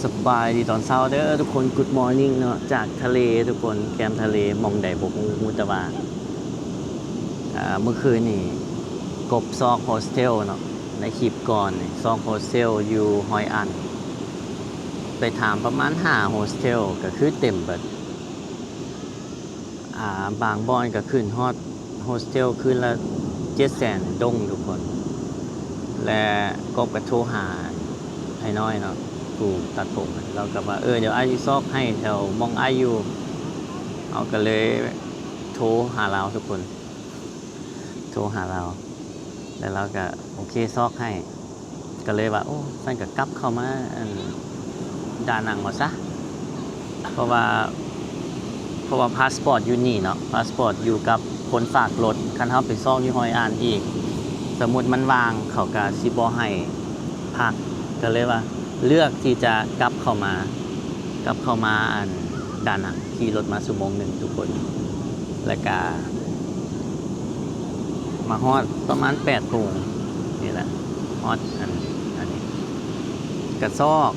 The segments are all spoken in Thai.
สบายดีตอนเช้าเด้อทุกคน Good Morning เนาะจากทะเลทุกคนแคมป์ทะเลมองใดบ่ฮู้แต่ว่าเมื่อคืนนี่กบซอกโฮสเทลเนาะในคลิปก่อนนี่ซอกโฮสเทลอยู่ฮอยอันไปถามประมาณ5โฮสเทลก็คือเต็มเบิดบางบอนก็ขึ้นฮอดโฮสเทลคืนละ700,000ดงทุกคนและกบก็โทรหาให้น้อยเนาะกูตัดผมเราก็ว่าเดี๋ยวอายุซอกให้แถวมองอายุเอาก็เลยโทรหาเราทุกคนโทรหาเราแล้วเราก็โอเคซอกให้ก็เลยว่าโอ้สั้นก็กลับเข้ามาดานังมาซะเพราะว่าพาสปอร์ตอยู่นี่เนาะพาสปอร์ตอยู่กับคนฝากรถคันเฮาไปซอกอยู่ฮอยอันอีกสมมุติมันวางเขาก็สิบ่ให้พักก็เลยว่าเลือกที่จะกลับเข้ามาดานังขี่รถมาชั่วโมงหนึ่งทุกคนแล้วก็มาฮอดประมาณ8 โมงนี่แหละฮอดอันนี้กระซอก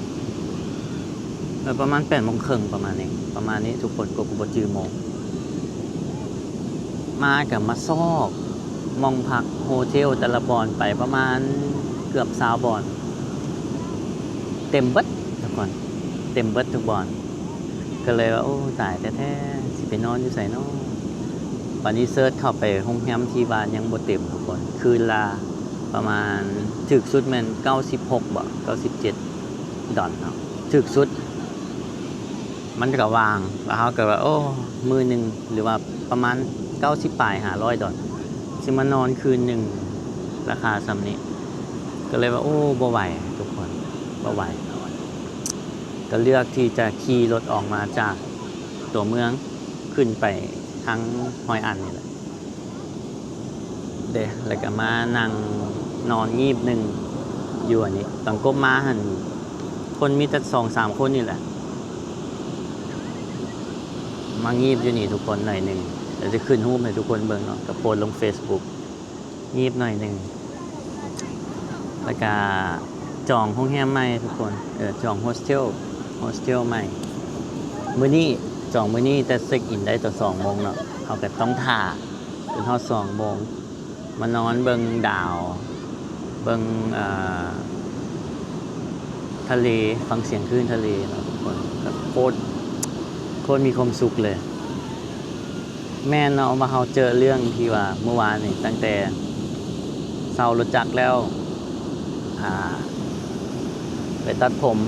ประมาณ8 โมงครึ่งประมาณนี้ทุกคนก็บ่จื้อโมงมากับมาซอกมองพักโฮเทลแต่ละบอนไปประมาณเกือบ20 บอนเต็มเบิดทุกคนเต็มเบิดทุกบอนก็เลยว่าโอ้ตายแท้ๆสิไปนอนอยู่ไสเนาะวันนี้เซิร์ชเข้าไปโรงแรมที่บ้านยังบ่เต็มทุกคนคืนละประมาณถึกสุดแม่น96บ่97ดอลเนาะถึกสุดมันก็วางแล้วเฮาก็ว่าโอ้มื้อนึงหรือว่าประมาณ90ปลาย500ดอลสิมานอนคืนนึงราคาส่ำนี้ก็เลยว่าโอ้บ่ไหวทุกคนบ่ไหวก็เลือกที่จะขี่รถออกมาจากตัวเมืองขึ้นไปทางฮอยอันนี่แหละแล้วก็มานั่งนอนงีบหนึ่งอยู่อันนี้ตอนกบมาหันคนมีแต่2-3 คนนี่แหละมางีบอยู่นี่ทุกคนหน่อยหนึ่งเดี๋ยวจะขึ้นรูปให้ทุกคนเบิ่งเนาะกับโพสลง Facebook งีบหน่อยหนึ่งแล้วก็จองโรงแรมใหม่ทุกคนจองโฮสเทลใหม่มื้อนี้จองมื้อนี้แต่เช็คอินได้ต่อ2 โมงเนาะเขาก็ต้องท่าจนฮอด2 โมงมานอนเบิ่งดาวเบิ่งทะเลฟังเสียงคลื่นทะเลเนาะทุกคนก็โคตรมีความสุขเลยแม่เนาะมาเฮาเจอเรื่องที่ว่าเมื่อวานนี่ตั้งแต่เช้ารถจักรแล้วไปตัดผม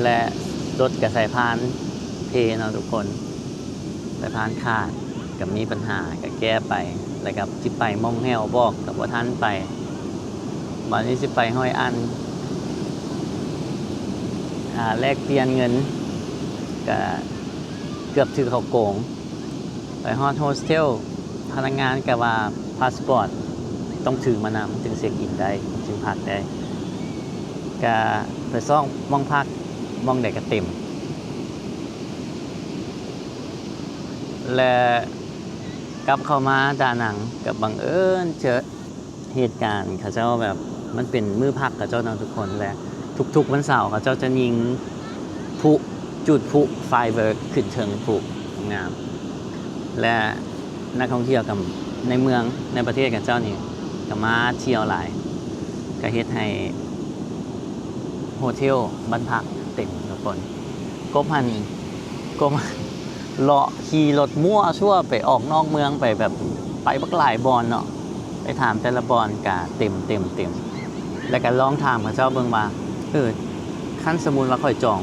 และรถกับสายพานเทเนาะทุกคนสายพานขาดกับมีปัญหาก็แก้ไปแล้วกับสิไปมองแฮวบอกกับว่าท่านไปบัดนี้สิไปห้อยอันแลกเปลี่ยนเงินก็เกือบถือเขาโกงไปฮอดโฮสเทลพนักงานก็ว่าพาสปอร์ตต้องถือมานำถึงเช็คอินได้ถึงพักได้ก็ไปซ่องมองพักมองใดก็เต็มและกลับเข้ามาดานังกับบังเอิญเจอเหตุการณ์เขาเจ้าแบบมันเป็นมื้อพักเขาเจ้าทุกคนและทุกๆวันเสาร์เขาเจ้าจะยิงจุดพลุไฟเวิร์กขึ้นเชิงพลุงามและนักท่องเที่ยวกับในเมืองในประเทศกับเจ้านี่ก็มาเที่ยวหลายก็เฮ็ดให้โฮเทลบ้านพักเต็มทุกคนก็เลาะขี่รถมั่วชั่วไปออกนอกเมืองไปแบบไปบักหลายบอนเนาะไปถามแต่ละบอนก็เต็มแล้วก็ลองถามเขาเจ้าเบิ่งว่าคันสมมุติว่าค่อยจอง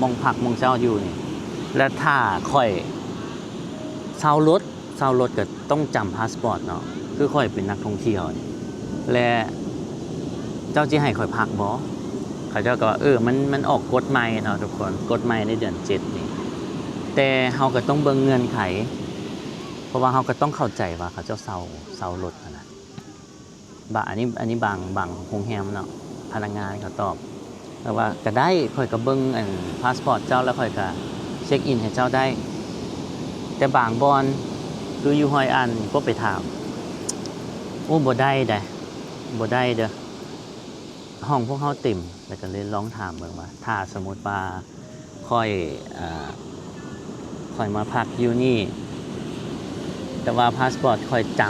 มองพักมองเจ้าอยู่นี่และถ้าค่อยเช่ารถก็ต้องจำพาสปอร์ตเนาะคือค่อยเป็นนักท่องเที่ยวและเจ้าสิให้ค่อยพักบ่เขาเจ้าก็ว่ามันออกกฎใหม่เนาะทุกคนกฎใหม่ในเดือน7นี่แต่เฮาก็ต้องเบิ่งเงื่อนไขเพราะว่าเฮาก็ต้องเข้าใจว่าเขาเจ้าเช่ารถนะอันนี้บางโรงแรมเนาะพนักงานเขาตอบแต่ว่าก็ได้ค่อยก็เบิ่งพาสปอร์ตเจ้าแล้วค่อยก็เช็คอินให้เจ้าได้แต่บางบอนคืออยู่ฮอยอันก็ไปถามบ่ได้เด้อ ห้องพวกเขาเต็มแล้วก็เลยลองถามเบิ่งว่าถ้าสมมุติว่าค่อยค่อยมาพักอยู่นี่แต่ว่าพาสปอร์ตค่อยจ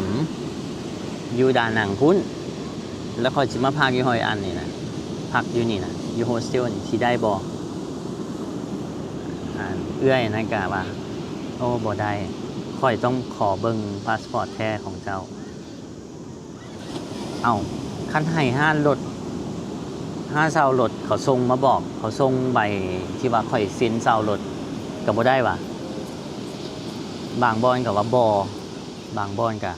ำอยู่ดานังพุ่นแล้วค่อยสิมาพักอยู่ฮอยอันนี่นะพักอยู่นี่นะอยู่โฮสเทลนี่สิได้บ่เอื้อยนั่นกะว่าโอ้บ่ได้ค่อยต้องขอเบิ่งพาสปอร์ตแท้ของเจ้าเอ้าคันให้ห้านรถห้าเซารถเขาส่งมาบอกเขาส่งใบที่ว่าค่อยเซ็นเซารถก็บ่ได้ว่ะบางบอนก็ว่าบ่บางบอนก็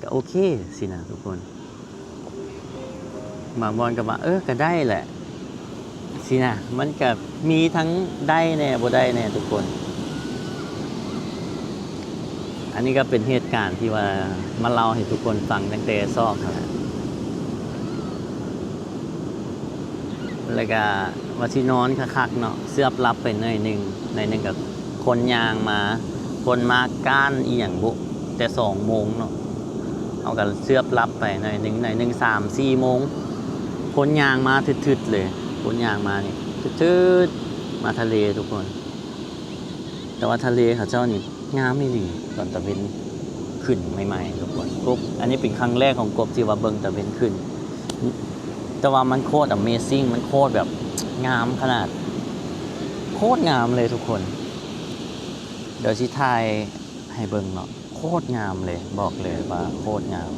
ก็โอเคสินะทุกคนบางบอนก็ว่าก็ได้แหละสินะมันก็มีทั้งได้แน่บ่ได้แน่ทุกคนอันนี้ก็เป็นเหตุการณ์ที่ว่ามาเล่าให้ทุกคนฟังตั้งแต่ซอกนั่นแหละแล้วก็ว่าที่นอนคักๆเนาะเสื้อบรับไปหน่อยหนึงกับคนยางมาคนมาก้านอีหยังบุแต่2 โมงเนาะเอากับเสื้อบรับไปหน่อยหนึง3-4 โมงคนยางมาทึดๆเลยคนยางมานี่ทึดๆมาทะเลทุกคนแต่ว่าทะเลเขาเจ้านี่งามอีหลีตอนตะเวนขึ้นใหม่ๆทุกคนกบอันนี้เป็นครั้งแรกของกบที่ว่าเบิ่งตะเวนขึ้นแต่ว่ามันโคตร Amazing มันโคตรแบบงามขนาดโคตรงามเลยทุกคนเดี๋ยวสิถ่ายให้เบิ่งเนาะโคตรงามเลยบอกเลยว่าโคตรงาม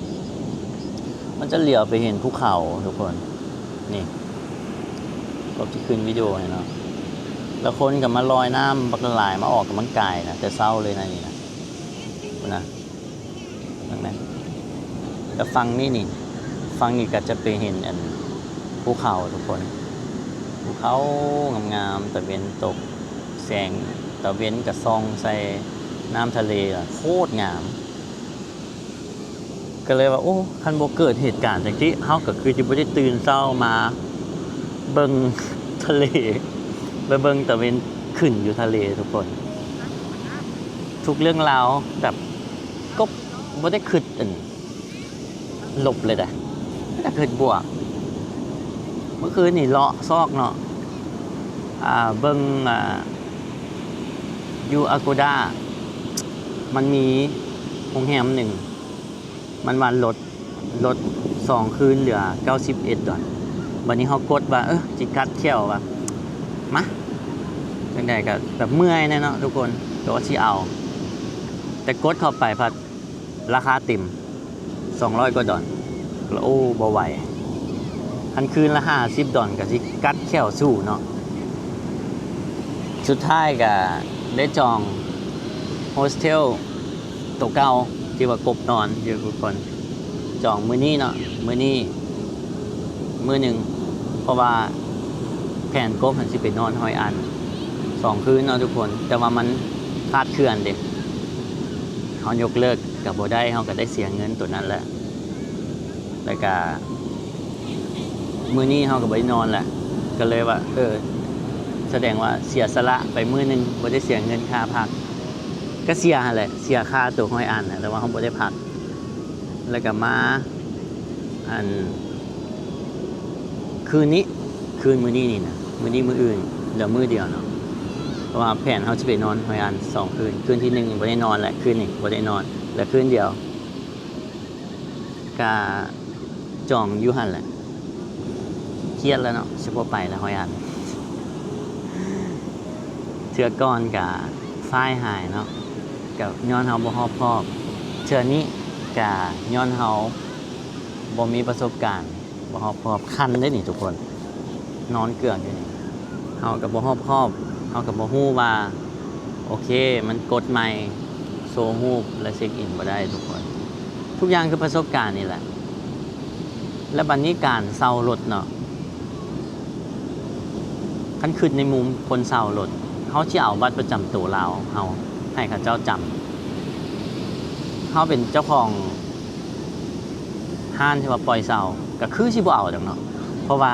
มันจะเหลียวไปเห็นภูเขาทุกคนนี่ก็ที่ขึ้นวิดีโอเนาะแล้วคนก็มาลอยน้ำบักหลายมาออกกำลังกายนะแต่เศร้าเลยนะนี่นะเห็นไหมแต่ฟังนี่ก็จะไปเห็นอันภูเขาทุกคนภูเขางามๆตะเวนตกแสงตะเวนกับซองใส่น้ำทะเลโคตรงามก็เลยว่าโอ้คันบ่เกิดเหตุการณ์จังซี่เฮาก็คือสิบ่ได้ตื่นเช้ามาเบิ่งทะเลไปเบิ่งตะเวนขึ้นอยู่ทะเลทุกคนทุกเรื่องราวแบบก็บ่ได้คิดลบเลยแต่คิดบวกเมื่อคืนนี่เลาะซอกเนาะเบิ่งอยู่อากูด้ามันมีโรงแรมหนึ่งมันวันลด2 คืนเหลือ$91วันนี้เขากดว่าจิกัดเที่ยวว่ามาจังได๋ก็แบบเมื่อยแน่เนาะทุกคนก็ว่าสิเอาแต่กดเข้าไปพัดราคาติ่ม$200 กว่าก็โอ้บ่ไหวคันคืนละ$50ก็สิกัดเที่ยวสู้เนาะสุดท้ายก็ได้จองโฮสเทลตัวเก่าที่ว่ากบนอนอยู่ทุกคนจองมื้อนี้เนาะมื้อนึงเพราะว่าแผนกบมันสิไปนอนฮอยอัน2 คืนเนาะทุกคนแต่ว่ามันคลาดเคลื่อนเด้เฮายกเลิกก็บ่ได้เฮาก็ได้เสียเงินตัวนั้นแหละแล้วก็มื้อนี้เฮาก็บ่ได้นอนแหละก็เลยว่าแสดงว่าเสียสละไปมื้อนึงบ่ได้เสียเงินค่าพักก็เสียหั่นแหละเสียค่าตั๋วฮอยอันแต่ว่าเฮาบ่ได้พักแล้วก็มาอันคืนมื้อนี้นี่นะมื้อนี้มื้ออื่นเหลือมื้อเดียวเนาะเพราะว่าแผนเฮาสิไปนอนฮอยอัน2 คืนที่1บ่ได้นอนแหละคืนนี้บ่ได้นอนเหลือคืนเดียวก็จองอยู่หั่นแหละเครียดแล้วเนาะสิบ่ไปแล้วฮอยอันเทื่อก่อนก็ฝ้ายหายเนาะก็ย้อนเฮาบ่รอบคอบเทื่อนี้ก็ย้อนเฮาบ่มีประสบการณ์บ่รอบคอบคันเด้นี่ทุกคนนอนเกลือกอยู่นี่เฮาก็บ่รอบคอบเฮาก็บ่ฮู้ว่าโอเคมันกดใหม่โชว์รูปและเช็คอินบ่ได้ทุกคนทุกอย่างคือประสบการณ์นี่แหละและบัดนี้การเซารถเนาะคันคิดในมุมคนเซารถเฮาสิเอาบัตรประจำตัวลาวเฮาให้เขาเจ้าจำเฮาเป็นเจ้าของห้านที่ว่าปล่อยเซาก็คือสิบ่เอาดอกเนาะเพราะว่า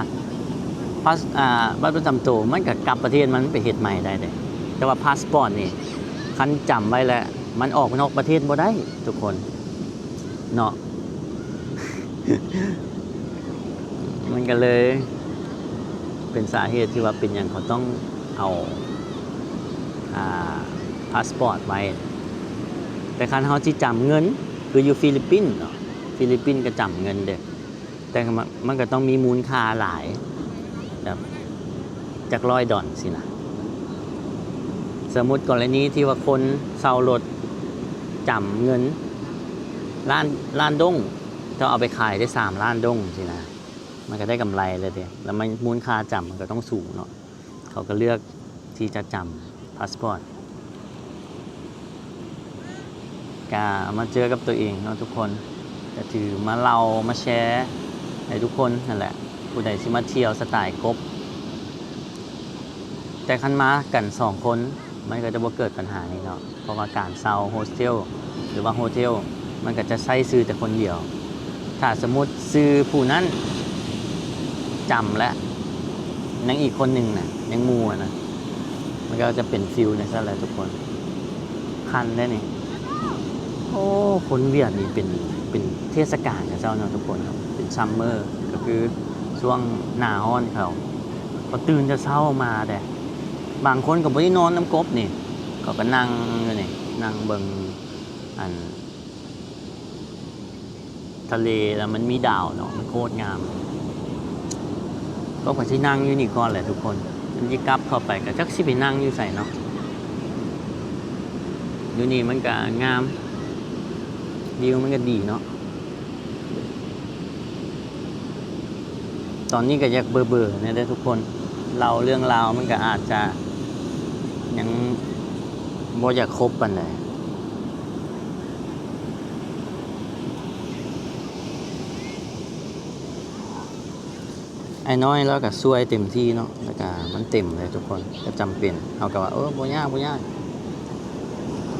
บัตรประจำตัวมันก็กลับประเทศมันไปเฮ็ดใหม่ได้เด้แต่ว่าพาสปอร์ตนี่คันจำไว้แล้วมันออกนอกประเทศบ่ได้ทุกคนเนาะ มันก็เลยเป็นสาเหตุที่ว่าเป็นอย่างเขาต้องเอาพาสปอร์ตไว้ แต่คันเขาที่จำเงินคืออยู่ฟิลิปปินส์เนาะฟิลิปปินส์ก็จำเงินเด็กแต่มันก็ต้องมีมูลค่าหลายแบบจาก$100สินะสมมุติกรณีที่ว่าคนเซารถจำเงินล้านดงถ้าเอาไปขายได้3 ล้านดงสินะมันก็ได้กำไรเลยเดียแล้วมันมูลค่าจำมันก็ต้องสูงเนาะเขาก็เลือกที่จะจำพาสปอร์ตกามาเจอกับตัวเองเนาะทุกคนก็ถือมาเล่ามาแชร์ให้ทุกคนนั่นแหละผู้ใดสิมาเที่ยวสไตล์กบแต่คันมากัน2 คนมันก็จะบ่เกิดปัญหานี้เนาะเพราะว่าการเซาโฮสเทลหรือว่าโฮเทลมันก็จะใช้ซื้อแต่คนเดียวถ้าสมมุติซื้อผู้นั้นจำแล้วนังอีกคนหนึ่งน่ะยังมัวนะมันก็จะเป็นฟิลในนั่นแหละทุกคนคันได้นี่โอ้คนเวียดนี่เป็นเทศกาลกับเจ้าเนาะทุกคนครับเป็นซัมเมอร์ก็คือช่วงหน้าร้อนเขาตื่นจะเช้ามาแต่บางคนก็บ่ได้นอนน้ำกบนี่เขาก็นั่งอยู่นี่นั่งเบิ่งอันทะเลแล้วมันมีดาวเนาะมันโคตรงามก็ขอที่นั่งอยู่นี่ก่อนแหละทุกคนมันจะกลับเข้าไปก็จักสิไปนั่งอยู่ใส่เนาะอยู่นี่มันก็งามวิวมันก็ดีเนาะตอนนี้ก็อยากเบื่อๆเนี่ยทุกคนเราเรื่องราวมันก็อาจจะยังบ่อยากครบปานใดไอ้น้อยแล้วก็ช่วยเต็มที่เนาะแล้วก็มันเต็มเลยทุกคนก็จำเป็นเอาก็ว่าบ่ยาก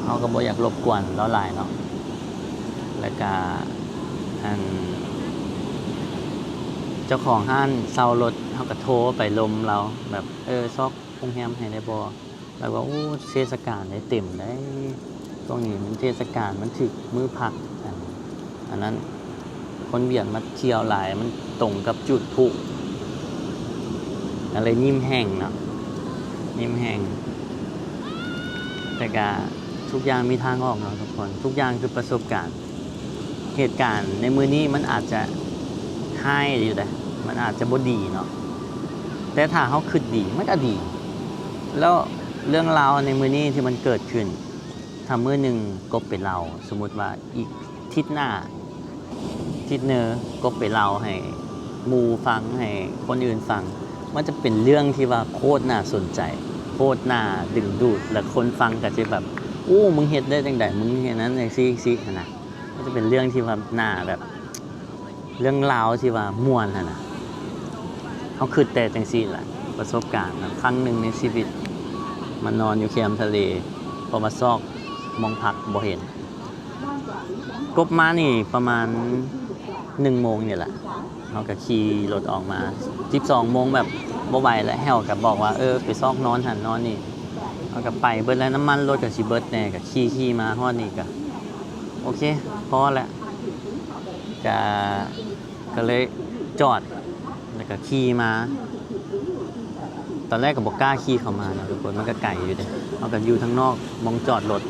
เอาก็บ่อยากรบกวนเราหลายเนาะแล้วก็อันเจ้าของห้านเซารถเขาก็โทรไปลมเราแบบซอกโรงแรมให้ได้บ่แล้วก็เทศกาลได้เต็มได้ตรงนี้มันเทศกาลมันถึกมื้อพักอันนั้นคนเบียดมาเที่ยวหลายมันตรงกับจุดพลุอะไรนิ่มแห้งเนาะนิ่มแห้งแต่ก็ทุกอย่างมีทางออกเนาะทุกคนทุกอย่างคือประสบการณ์เหตุการณ์ในมื้อนี้มันอาจจะให้อยู่แต่มันอาจจะบ่ดีเนาะแต่ถ้าเขาคิดดีมันก็ดี แล้วเรื่องราวในมื้อนี้ที่มันเกิดขึ้นถ้ามื้อหนึ่งกบไปเล่าสมมุติว่าอีกทิศหน้าทิศเนอกบไปเล่าให้หมู่ฟังให้คนอื่นฟังมันจะเป็นเรื่องที่ว่าโคตรน่าสนใจโคตรน่าดึงดูดและคนฟังก็จะแบบมึงเฮ็ดได้จังได๋มึงเฮ็ดนั้นจังซี่ๆนะมันจะเป็นเรื่องที่ว่าน่าแบบเรื่องราวที่ว่าม่วนนะเขาคิดแต่จังซี่แหละประสบการณ์ครั้งหนึ่งในชีวิตมานอนอยู่แคมป์ทะเลพอมาซอกมองพักบ่เห็นกบมานี่ประมาณ1 โมงนี่แหละเขาก็ขี่รถออกมา12 โมงแบบบ่ไหวแล้วแฮวก็บอกว่าไปซอกนอนหันนอนนี่เขาก็ไปเบิดแล้วน้ำมันรถก็สิเบิดแน่ก็ขี่มาฮอดนี่ก็โอเคพอแล้วก็เลยจอดแล้วก็ขี่มาตอนแรกก็บอกกล้าขี่เข้ามานะทุกคนมันก็ไกลอยู่เด้เอากันอยู่ทางนอกมองจอดรถ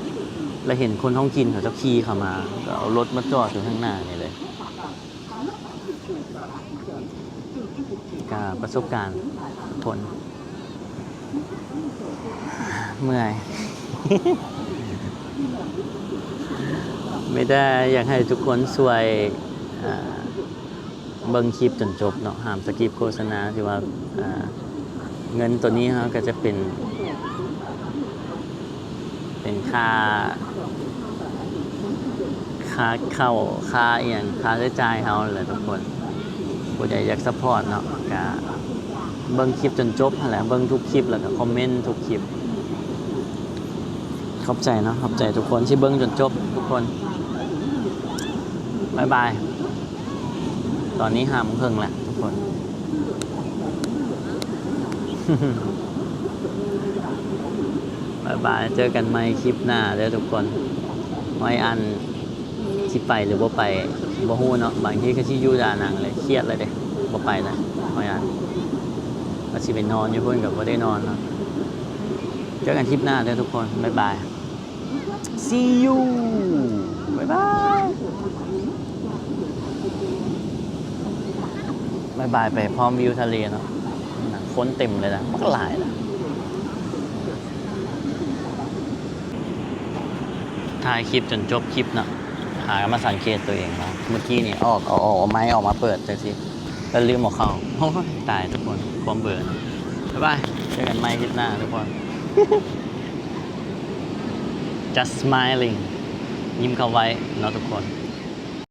แล้วเห็นคนท้องถิ่นเขาจะขี่เข้ามาก็เอารถมาจอดอยู่ข้างหน้านี่เลยก็ประสบการณ์ทนเมื่อย ไม่ได้อยากให้ทุกคนช่วยเบิ่งคลิปจนจบเนาะห้ามสกิปโฆษณาที่ว่าเงินตัวนี้เขาก็จะเป็นค่าเข้าค่าเอียงค่าใช้จ่ายเขาแหละทุกคนผู้ใดอยากซัพพอร์ตเนาะก็เบิ่งคลิปจนจบนั่นแหละเบิ่งทุกคลิปแล้วก็คอมเมนต์ทุกคลิปขอบใจเนาะขอบใจทุกคนที่เบิ่งจนจบทุกคนบ๊ายบายตอนนี้5 โมงครึ่งแล้วทุกคน บ๊ายบายเจอกันใหม่คลิปหน้าเด้อทุกคนไว้อัน สิไปหรือบ่ไปบ่ฮู้เนาะบางทีก็สิอยู่ดานังเลยเครียดเลยเด้บ่ไปนะเพราะหยังว่าสิไปนอนอยู่เพิ่นก็บ่ได้นอนเนาะเจอกันทริปหน้าเด้อทุกคนบ๊ายบาย see you บ๊ายบายบ๊ายบายไปพร้อมวิวทะเลเนาะคนเต็มเลยนะมันก็หลายนะถ่ายคลิปจนจบคลิปเนาะหามาสังเกตตัวเองเนาะเมื่อกี้นี่เอาไม้ออกมาเปิดจังสิแล้วลืมเอาเข้าโอ้ยตายทุกคนความเบื่อเนาะบ๊ายบายเจอกันใหม่คลิปหน้าทุกคน just smiling ยิ้มเข้าไว้เนาะทุกคน